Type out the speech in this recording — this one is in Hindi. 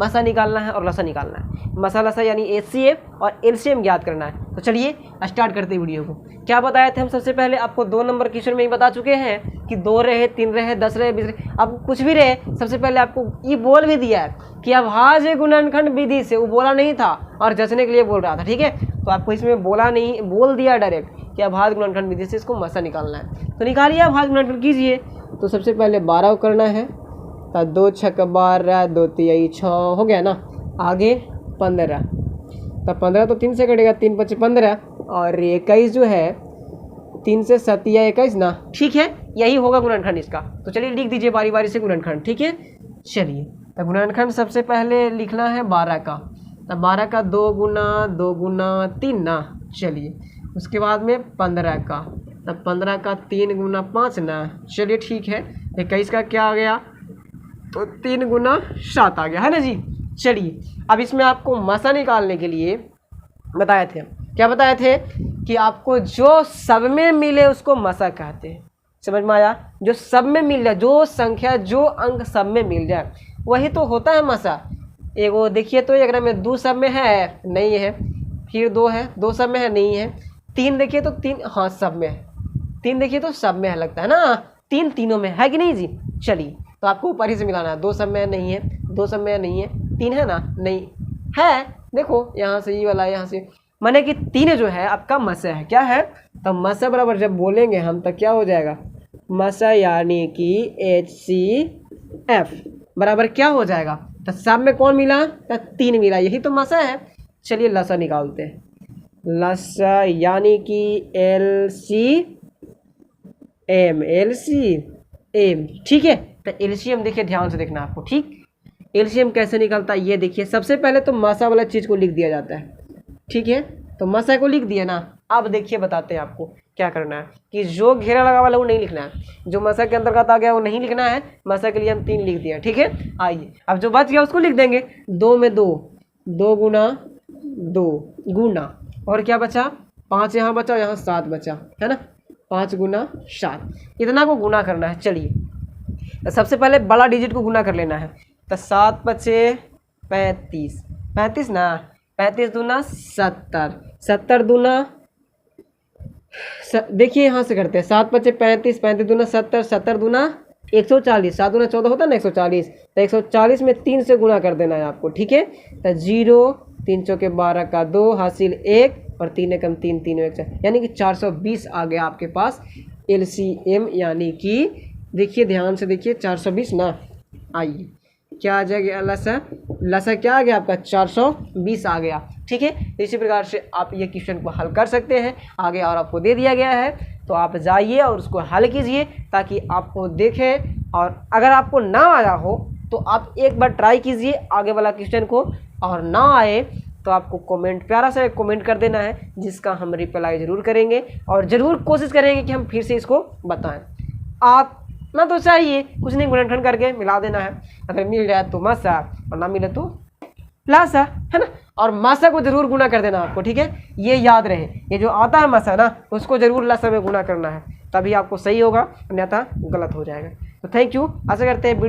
मसा निकालना है और लसा निकालना है। मसा लसा यानी HCF और LCM ज्ञात करना है। तो चलिए स्टार्ट करते हैं वीडियो को। क्या बताए थे हम सबसे पहले, आपको 2 नंबर क्वेश्चन में ही बता चुके हैं कि 2 रहे, 3 रहे, 10 रहे, 20 रहे, अब कुछ भी रहे, सबसे पहले आपको ये बोल भी दिया है कि अभाज्य गुणनखंड विधि से, वो बोला नहीं था और जचने के लिए बोल रहा था, ठीक है। तो आपको इसमें बोला नहीं, बोल दिया डायरेक्ट कि अभाज्य गुणनखंड विधि से इसको मसा निकालना है। तो निकालिए, अभाज्य गुणनखंड कीजिए। तो सबसे पहले 12 करना है, तो 2 छक 12, 2 तिहाई 6 हो गया ना। आगे 15, तो 15 तो 3 से कटेगा, 3 5 15 और 21 जो है 3 से 7 या 21 ना, ठीक है, यही होगा गुणनखंड इसका। तो चलिए लिख दीजिए बारी बारी से गुणनखंड, ठीक है। चलिए तो गुणनखंड सबसे पहले लिखना है 12 का, तो 12 का 2 गुना 3 ना। चलिए उसके बाद में 15 का, तो 15 का 3 गुना 5 ना। चलिए ठीक है। 21 का क्या आ गया, तो 3 गुना 7 आ गया, है ना जी। चलिए अब इसमें आपको मसा निकालने के लिए बताए थे, क्या बताए थे कि आपको जो सब में मिले उसको मसा कहते हैं। समझ में आया, जो सब में मिल जाए, जो संख्या जो अंक सब में मिल जाए वही तो होता है मसा। एगो देखिए तो एक में 2 सब में है, नहीं है, फिर 2 है, 2 सब में है, नहीं है, 3 देखिए तो 3 हाँ सब में है, 3 देखिए तो सब में है, लगता है ना, 3 तीनों में है कि नहीं जी। चलिए तो आपको ऊपर ही से मिलाना है, 2 सब में नहीं है, 2 सब में नहीं है, 3 है ना, नहीं है, देखो यहाँ से ये वाला, यहाँ से, माने कि 3 जो है आपका मसा है। क्या है, तो मसा बराबर जब बोलेंगे हम तो क्या हो जाएगा, मसा यानी कि HCF बराबर क्या हो जाएगा, तो सब में कौन मिला, तो 3 मिला, यही तो मसा है। चलिए लसा निकालते हैं, लसा यानी कि LCM, ठीक है। तो LCM देखिए, ध्यान से देखना आपको, ठीक। LCM कैसे निकलता है ये देखिए। सबसे पहले तो मसा वाला चीज़ को लिख दिया जाता है, ठीक है। तो मसा को लिख दिया ना। अब देखिए बताते हैं आपको क्या करना है कि जो घेरा लगा वाला वो नहीं लिखना है, जो मसा के अंतर्गत आ गया वो नहीं लिखना है। मसा के लिए हम 3 लिख दिया, ठीक है। आइए अब जो बच गया उसको लिख देंगे। 2 में 2, 2 गुना 2 गुना, और क्या बचा, 5 यहाँ बचा, यहाँ 7 बचा, है ना, 5 गुना 7, इतना को गुना करना है। चलिए तो सबसे पहले बड़ा डिजिट को गुना कर लेना है। तो 7 पचे 35, 35 ना, 35 दूना 70, 70 दूना, देखिए यहाँ से करते हैं, 7 पचे 35, 35 दूना 70, 70 दूना 140, 7 दूना 14 होता है ना 140, तो 140 में 3 से गुना कर देना है आपको, ठीक है। तो 0, 3 चौके 12 का 2 हासिल 1 और 3 एकम 3, 3 1 4, यानी कि 420 आ गया आपके पास LCM, यानी कि देखिए ध्यान से देखिए 420 ना। आइए क्या आ जाएगा, लसा क्या आ गया आपका, 420 आ गया, ठीक है। इसी प्रकार से आप ये क्वेश्चन को हल कर सकते हैं। आगे और आपको दे दिया गया है, तो आप जाइए और उसको हल कीजिए ताकि आपको देखें, और अगर आपको ना आया हो तो आप एक बार ट्राई कीजिए आगे वाला क्वेश्चन को, और ना आए तो आपको कमेंट, प्यारा सा एक कमेंट कर देना है, जिसका हम रिप्लाई ज़रूर करेंगे और ज़रूर कोशिश करेंगे कि हम फिर से इसको बताएं। आप ना तो चाहिए कुछ नहीं, गुणनखंड करके मिला देना है, अगर मिल जाए तो मसा और ना मिले तो लासा, है ना। और मासा को जरूर गुना कर देना आपको, ठीक है, ये याद रहे। ये जो आता है मसा ना, उसको जरूर लासा में गुना करना है, तभी आपको सही होगा, अन्यथा गलत हो जाएगा। तो थैंक यू, आशा करते हैं वीडियो